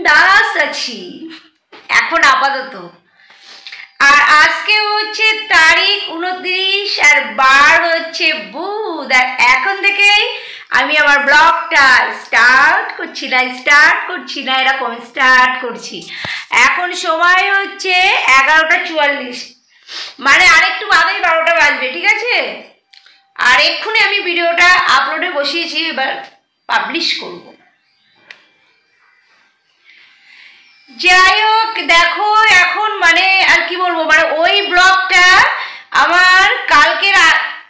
বিন্দাস আছি এখন আপাতত। আর আজকে হচ্ছে তারিখ 29 আর বার হচ্ছে বুধ। আর এখন থেকেই আমি আমার ব্লগটা স্টার্ট করছি না এরকম স্টার্ট করছি। এখন সময় হচ্ছে 11:44, মানে আরেকটু বাদেই 12টা বাজবে, ঠিক আছে? আর এক্ষুনি আমি ভিডিওটা আপলোডে বসিয়েছি, এবার পাবলিশ করব। যাই হোক, দেখো এখন মানে আর কি বলবো, মানে ওই ব্লগটা আমার কালকের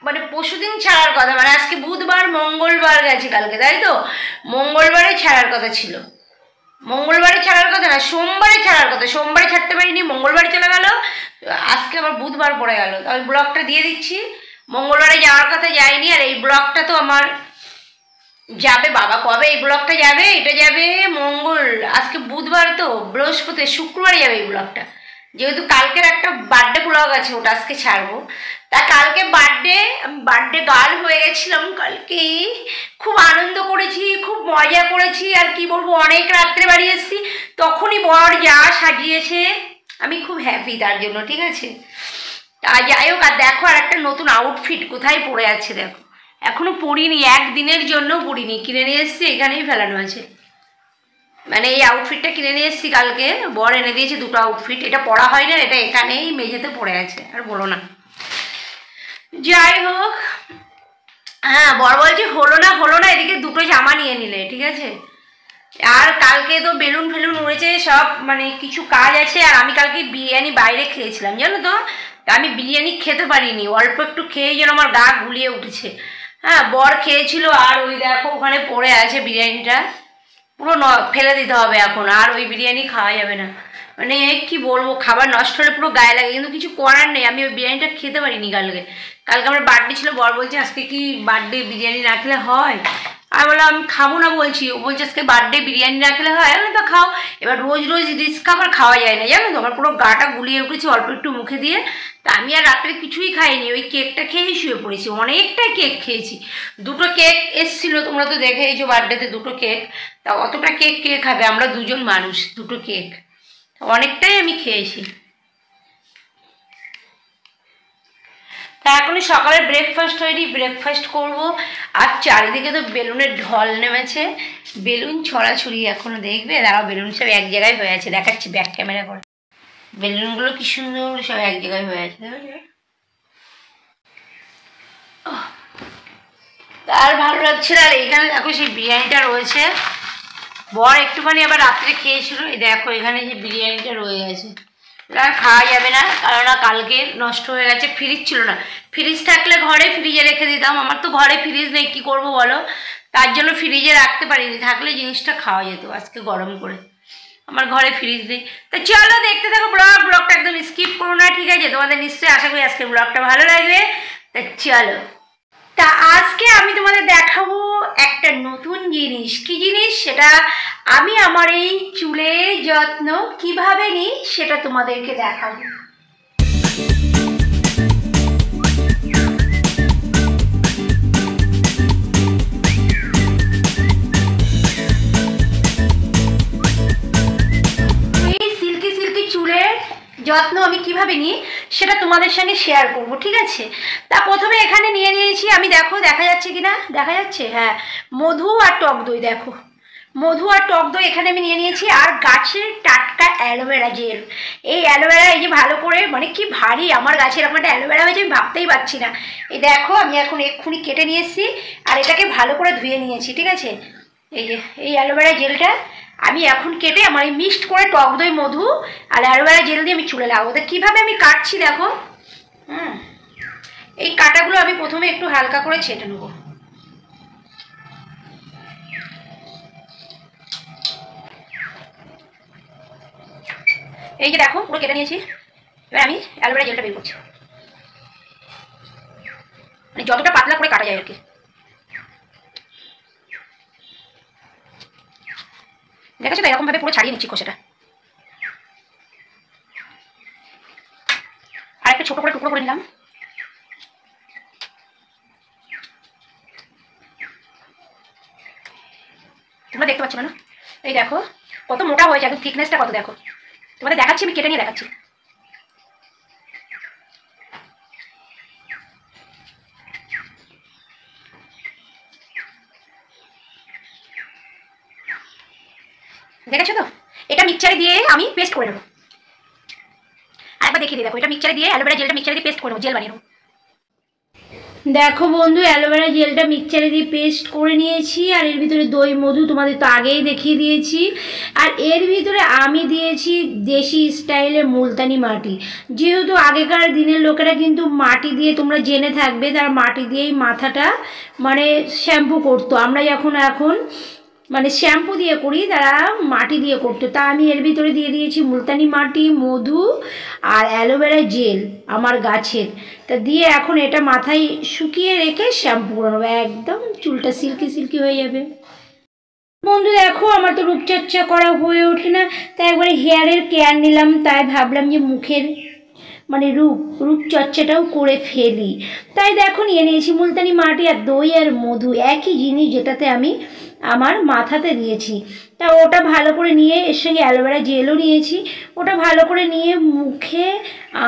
মানে পরশুদিন ছাড়ার কথা, মানে আজকে বুধবার, মঙ্গলবার গেছে কালকে, তাই তো? মঙ্গলবারে ছাড়ার কথা ছিল, মঙ্গলবারে ছাড়ার কথা না, সোমবারে ছাড়ার কথা। সোমবারে ছাড়তে পারিনি, মঙ্গলবারে চলে গেল, আজকে আবার বুধবার পড়ে গেল। তো আমি ব্লগটা দিয়ে দিচ্ছি। মঙ্গলবারে যাওয়ার কথা যায়নি, আর এই ব্লগটা তো আমার যাবে বাবা, কবে এই ব্লগটা যাবে? এটা যাবে আজকে বুধবার, তো বৃহস্পতি শুক্রবারে যাবে এই ব্লগটা। যেহেতু কালকের একটা বার্থডে ব্লগ আছে, ওটা আজকে ছাড়বো। তা কালকে বার্থডে গার্ল হয়ে গেছিলাম কালকে, খুব আনন্দ করেছি, খুব মজা করেছি। আর কি বলবো, অনেক রাত্রে বাড়ি এসেছি, তখনই বর যা সাজিয়েছে, আমি খুব হ্যাপি তার জন্য, ঠিক আছে? তা যাই হোক, আর দেখো আর একটা নতুন আউটফিট কোথায় পড়ে আছে দেখো, এখনো পরিনি, একদিনের জন্য পরিনি, কিনে নিয়ে এসেছি, এখানেই ফেলানো আছে। মানে এই আউটফিটটা কিনে নিয়ে এসেছি কালকে, বর এনে দিয়েছে দুটো আউটফিট। এটা পরা হয় না, এটা এখানেই মেঝেতে পড়ে আছে, আর বলো না। যাই হোক, হ্যাঁ, বর বলছে হলো না, এদিকে দুটো জামা নিয়ে নিলে, ঠিক আছে? আর কালকে তো বেলুন ফেলুন উড়েছে সব, মানে কিছু কাজ আছে। আর আমি কালকে বিরিয়ানি বাইরে খেয়েছিলাম, জানো তো? আমি বিরিয়ানি খেতে পারিনি, অল্প একটু খেয়ে যেন আমার গা গুলিয়ে উঠেছে। হ্যাঁ, বর খেয়েছিল, আর ওই দেখো ওখানে পড়ে আছে বিরিয়ানিটা, পুরো ফেলে দিতে হবে এখন, আর ওই বিরিয়ানি খাওয়া যাবে না। মানে কি বলবো, খাবার নষ্ট হলে পুরো গায়ে লাগে, কিন্তু কিছু করার নেই, আমি ওই বিরিয়ানিটা খেতে পারিনি কালকে আমার বার্থডে ছিল। বর বলছে আজকে কি বার্থডে বিরিয়ানি না খেলে হয়? আমি বললাম আমি খাবো না বলছি, ও বলছে আজকে বার্থডে বিরিয়ানি না খেলে হয়। আমি তো খাও, এবার রোজ রোজ রিস্ক খাবার খাওয়া যায় না, জানো তো? আমার পুরো গাটা গুলিয়ে উঠেছে অল্প একটু মুখে দিয়ে। তা আমি আর রাত্রে কিছুই খাইনি, ওই কেকটা খেয়েই শুয়ে পড়েছি, অনেকটাই কেক খেয়েছি। দুটো কেক এসেছিলো, তোমরা তো দেখেইছো বার্থডেতে দুটো কেক। তা অতটা কেক কে খাবে, আমরা দুজন মানুষ, দুটো কেক অনেকটাই আমি খেয়েছি। তা এখন সকালে ব্রেকফাস্ট হয়নি, ব্রেকফাস্ট করব। আর চারিদিকে তো বেলুনের ঢল নেমেছে, বেলুন ছড়াছড়ি এখনো, দেখবে দাঁড়াও, বেলুন সব এক জায়গায় হয়ে আছে, দেখাচ্ছি ব্যাক ক্যামেরা করে। বেলুনগুলো কি সুন্দর সব এক জায়গায় হয়ে আছে, আর ভালো লাগছে। আর এইখানে দেখো সেই বিরিয়ানিটা রয়েছে, বর একটুখানি আবার রাত্রে খেয়েছিল, এই দেখো এখানে যে বিরিয়ানিটা রয়ে গেছে। এটা খাওয়া যাবে না, কারণ কালকে নষ্ট হয়ে গেছে, ফ্রিজ ছিল না। ফ্রিজ থাকলে ঘরে ফ্রিজে রেখে দিতাম, আমার তো ঘরে ফ্রিজ নেই, কী করবো বলো? তার জন্য ফ্রিজে রাখতে পারিনি, থাকলে জিনিসটা খাওয়া যেত আজকে গরম করে। আমার ঘরে ফ্রিজ নেই। তা চলো দেখতে থাকো ব্লগটা একদম স্কিপ করো না, ঠিক আছে? তোমাদের নিশ্চয়ই আশা করি আজকে ব্লগটা ভালো লাগবে। তা চলো, তা আজকে আমি তোমাদের দেখাবো একটা নতুন জিনিস। কি জিনিস সেটা? আমি আমার এই চুলের যত্ন কিভাবে নিই সেটা তোমাদেরকে দেখাবো। এই সিল্কি সিল্কি চুলের যত্ন আমি কিভাবে নিই সেটা তোমাদের সঙ্গে শেয়ার করব, ঠিক আছে? তা প্রথমে এখানে নিয়ে নিয়েছি আমি, দেখো দেখা যাচ্ছে কিনা, দেখা যাচ্ছে? হ্যাঁ, মধু আর টক দই, দেখো মধু আর টক দই এখানে আমি নিয়ে নিয়েছি। আর গাছের টাটকা অ্যালোভেরা জেল। এই অ্যালোভেরা এই যে ভালো করে, মানে কি ভারী আমার গাছে এরকম একটা অ্যালোভেরা হয়েছে, আমি ভাবতেই পারছি না। এই দেখো আমি এখন এক্ষুনি কেটে নিয়ে এসেছি, আর এটাকে ভালো করে ধুয়ে নিয়েছি, ঠিক আছে? এই যে এই অ্যালোভেরা জেলটা আমি এখন কেটে আমার এই মিক্সড করে টক দই, মধু আর অ্যালোভেরা জেল দিয়ে আমি চুলে লাগাবো। তা কীভাবে আমি কাটছি দেখো। এই কাটাগুলো আমি প্রথমে একটু হালকা করে ছেটে নেবো। এই যে দেখো পুরো কেটে নিয়েছি, এবার আমি অ্যালোভেরা জেলটা বের করছি, মানে যতটা পাতলা করে কাটা যায় আর কি। দেখেছো তো, এরকম ভাবে পুরো ছাড়িয়ে নিচ্ছি খোসাটা। আর একটা ছোট করে টুকরো করে নিলাম। তোমরা দেখতে পাচ্ছ না? এই দেখো কত মোটা হয়েছে, একদম থিকনেসটা কত দেখো। তোমাদের দেখাচ্ছি, আমি কেটে নিয়ে দেখাচ্ছি। দেখেছো তো? এটা মিক্সচারে দিয়ে আমি পেস্ট করে নেবো। আরেকবার দেখিয়ে দিই, দেখো এটা মিক্সচারে দিয়ে অ্যালোভেরা জেলটা মিক্সচারে দিয়ে পেস্ট করে নেবো, জেল বানিয়ে নেবো। দেখো বন্ধু, অ্যালোভেরা জেলটা মিক্সচারে দিয়ে পেস্ট করে নিয়েছি, আর এর ভিতরে দই মধু তোমাদের তো আগেই দেখিয়ে দিয়েছি। আর এর ভিতরে আমি দিয়েছি দেশি স্টাইলে মুলতানি মাটি। যেহেতু আগেকার দিনের লোকেরা কিন্তু মাটি দিয়ে, তোমরা জেনে থাকবে, তার মাটি দিয়েই মাথাটা মানে শ্যাম্পু করতো। আমরা এখন মানে শ্যাম্পু দিয়ে করি, তারা মাটি দিয়ে করতো। তা আমি এর ভিতরে দিয়ে দিয়েছি মুলতানি মাটি, মধু আর অ্যালোভেরা জেল আমার গাছের। তা দিয়ে এখন এটা মাথায় শুকিয়ে রেখে শ্যাম্পু করে নেবো, একদম চুলটা সিল্কি সিল্কি হয়ে যাবে। বন্ধু দেখো, আমার তো রূপচর্চা করা হয়ে ওঠে না, তাই একবারে হেয়ারের কেয়ার নিলাম। তাই ভাবলাম যে মুখের মানে রূপচর্চাটাও করে ফেলি। তাই দেখো নিয়ে নিয়েছি মুলতানি মাটি আর দই আর মধু, একই জিনিস যেটাতে আমি আমার মাথাতে দিয়েছি। তা ওটা ভালো করে নিয়ে, এর সঙ্গে অ্যালোভেরা জেলও নিয়েছি, ওটা ভালো করে নিয়ে মুখে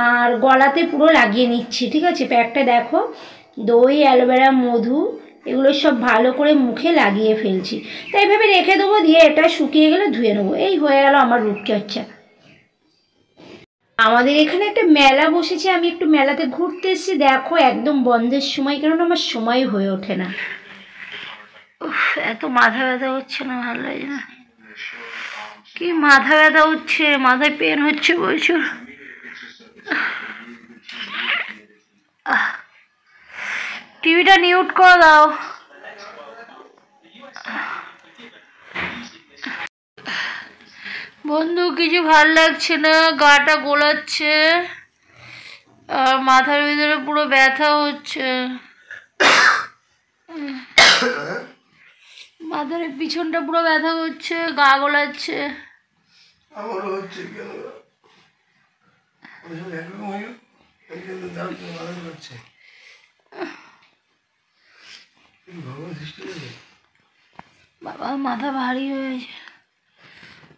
আর গলাতে পুরো লাগিয়ে নিচ্ছি। ঠিক আছে, প্যাকটা দেখো, দই অ্যালোভেরা মধু এগুলো সব ভালো করে মুখে লাগিয়ে ফেলছি। তাই এইভাবে রেখে দেবো, দিয়ে এটা শুকিয়ে গেলে ধুয়ে নেবো। এই হয়ে গেল আমার রূপচর্চা। আমাদের এখানে একটা মেলা বসেছে, আমি একটু মেলাতে ঘুরতে এসেছি। দেখো একদম বন্ধের সময়, কেননা আমার সময় হয়ে ওঠে না। এত মাথা ব্যথা হচ্ছে না, ভালো লাগে না, কি মাথা ব্যথা হচ্ছে, মাথায় পেন হচ্ছে প্রচুর। টিভিটা মিউট করে দাও। বন্ধু কিছু ভাল লাগছে না, গাটা গোলাচ্ছে আর মাথার ভিতরে পুরো ব্যথা হচ্ছে। মাথার পিছনটা পুরো ব্যথা করছে, গা গোলাচ্ছে। আমারও হচ্ছে, কেন বাবা, মাথা ভারী হয়েছে।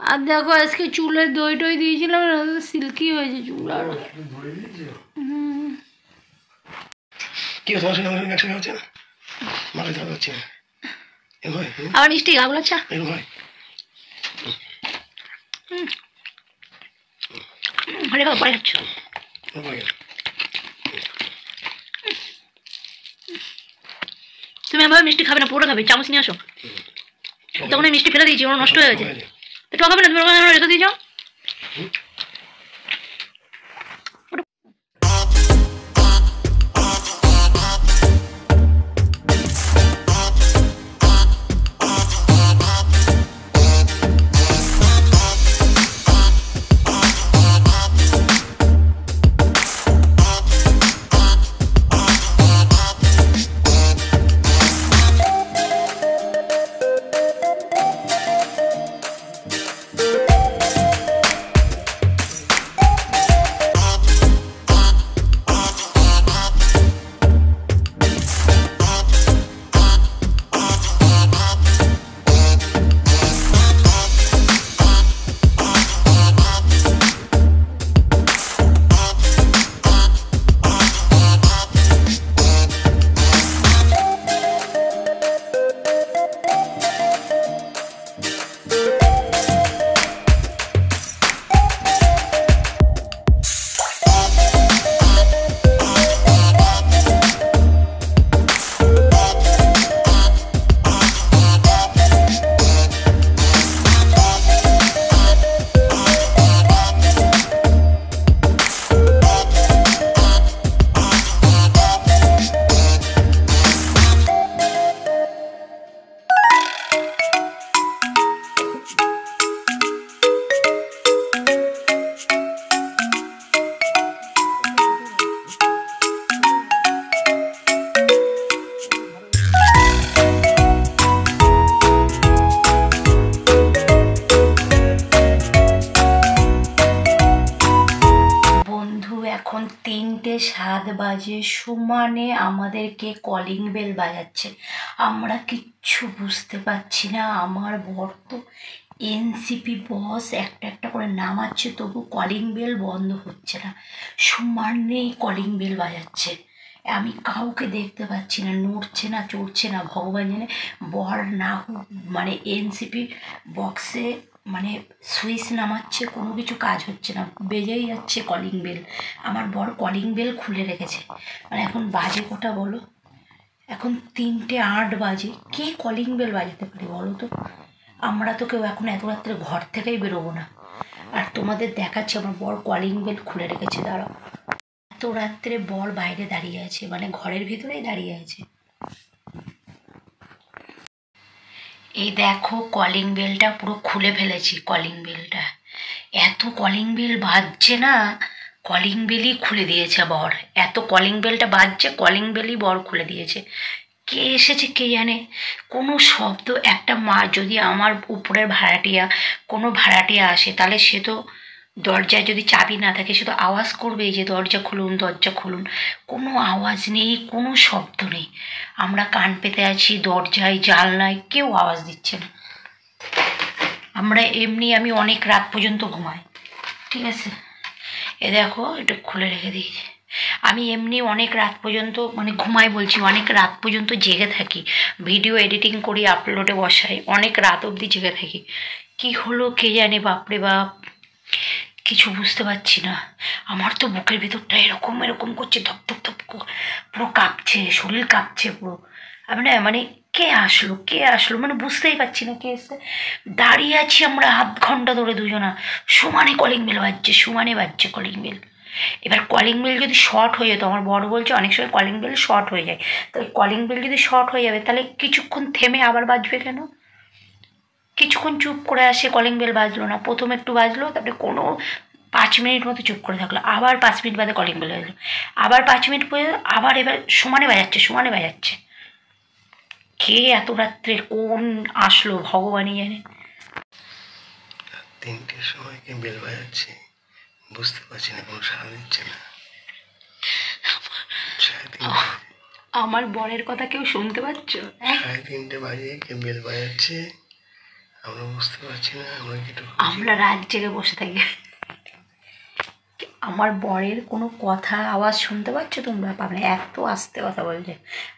আর দেখো আজকে চুলে দই টই দিয়েছিলাম, সিল্কি হয়েছে চুল। আর আবার মিষ্টি গা গোলাচ্ছে। পরে খাচ্ছ? তুমি আমার মিষ্টি খাবে না, পুরো খাবে, চামচ নিয়ে আসো। তখন আমি মিষ্টি ফেলে দিয়েছি, ওরা নষ্ট হয়ে গেছে। একটু খাবে না, তুমি রেখে দিয়ে যাও। এখন 3:07 বাজে, সমানে আমাদেরকে কলিং বেল বাজাচ্ছে। আমরা কিচ্ছু বুঝতে পারছি না। আমার বর তো এনসিপি বস একটা একটা করে নামাচ্ছে, তবু কলিং বেল বন্ধ হচ্ছে না, সমানেই কলিং বেল বাজাচ্ছে। আমি কাউকে দেখতে পাচ্ছি না, নড়ছে না চড়ছে না, ভগবান জানে। বর না হোক মানে এনসিপি বক্সে মানে সুইচ নামাচ্ছে, কোনো কিছু কাজ হচ্ছে না, বেজেই যাচ্ছে কলিং বেল। আমার বর কলিং বেল খুলে রেখেছে। মানে এখন বাজে কটা বলো? এখন 3:08 বাজে। কে কলিং বেল বাজাতে পারে বলো তো? আমরা তো কেউ এখন এত রাত্রে ঘর থেকেই বেরোবো না। আর তোমাদের দেখাচ্ছে আমার বর কলিং বেল খুলে রেখেছে। দাঁড়াও, এত রাত্রে বর বাইরে দাঁড়িয়ে আছে, মানে ঘরের ভিতরেই দাঁড়িয়ে আছে। এই দেখো কলিং বেলটা পুরো খুলে ফেলেছি। কলিং বেলটা এত কলিং বেল বাজছে না, কলিং বেলই খুলে দিয়েছে বর। এত কলিং বেলটা বাজছে, কলিং বেলই বর খুলে দিয়েছে। কে এসেছে কে জানে। কোনো শব্দ একটা মা যদি আমার উপরের ভাড়াটিয়া কোনো ভাড়াটিয়া আসে, তাহলে সে তো দরজায় যদি চাবি না থাকে সে তো আওয়াজ করবেই যে দরজা খুলুন দরজা খুলুন। কোনো আওয়াজ নেই, কোনো শব্দ নেই। আমরা কান পেতে আছি, দরজায় জানলায় কেউ আওয়াজ দিচ্ছে না। আমরা এমনি আমি অনেক রাত পর্যন্ত ঘুমাই, ঠিক আছে? এ দেখো এটা খুলে রেখে দিয়েছি। আমি এমনি অনেক রাত পর্যন্ত মানে ঘুমাই বলছি, অনেক রাত পর্যন্ত জেগে থাকি, ভিডিও এডিটিং করি, আপলোডে বসাই, অনেক রাত অবধি জেগে থাকি। কি হলো কে জানে, বাপরে বাপ, কিছু বুঝতে পারছি না। আমার তো বুকের ভিতরটা এরকম এরকম করছে, ধপ ধপ ধপ পুরো কাঁপছে, শরীর কাঁপছে পুরো। মানে মানে কে আসলো কে আসলো মানে বুঝতেই পারছি না কে এসে। দাঁড়িয়ে আছি আমরা 0.5 ঘন্টা ধরে দুজনা, সমানে কলিং বেল বাজছে, সমানে বাজছে কলিং বেল। এবার কলিং বেল যদি শর্ট হয়ে যেত, আমার বড় বলছে অনেক সময় কলিং বেল শর্ট হয়ে যায়, তাহলে কলিং বেল যদি শর্ট হয়ে যাবে তাহলে কিছুক্ষণ থেমে আবার বাজবে কেন? কিছুক্ষণ চুপ করে আসে, কলিং বেল বাজলো না, প্রথম একটু বাজলো, তারপরে কোনো 5 মিনিট মতো চুপ করে থাকলো, আবার 5 মিনিট বাদে কলিং বেল বাজলো, আবার 5 মিনিট পরে আবার এবার সমানে বাজাচ্ছে সমানে বাজাচ্ছে। কে এত রাত্রে কোন আসলো ভগবানই জানে। 3টের সময় কে বেল বাজাচ্ছে বুঝতে পারছি না, কোনো সাড়া দিচ্ছে না। আমার বরের কথা কেউ শুনতে পাচ্ছ? 3:30 বাজে কে বেল বাজাচ্ছে, আমরা বুঝতে পারছি না। আমরা রাত জেগে বসে থাকি। আমার বরের কোনো কথা আওয়াজ শুনতে পাচ্ছ তোমরা? পাবে, এত আস্তে কথা বলছে।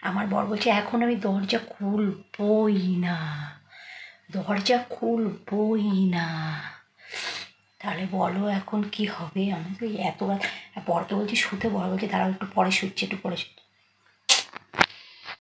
আমার বর বলছে এখন আমি দরজা খুলবই না, দরজা খুলবই না। তাহলে বলো এখন কি হবে? আমি তো এত বরকে বলছি শুতে, বর বলছে দাঁড়াও একটু পরে শুচ্ছে একটু পরে শুচ্ছে।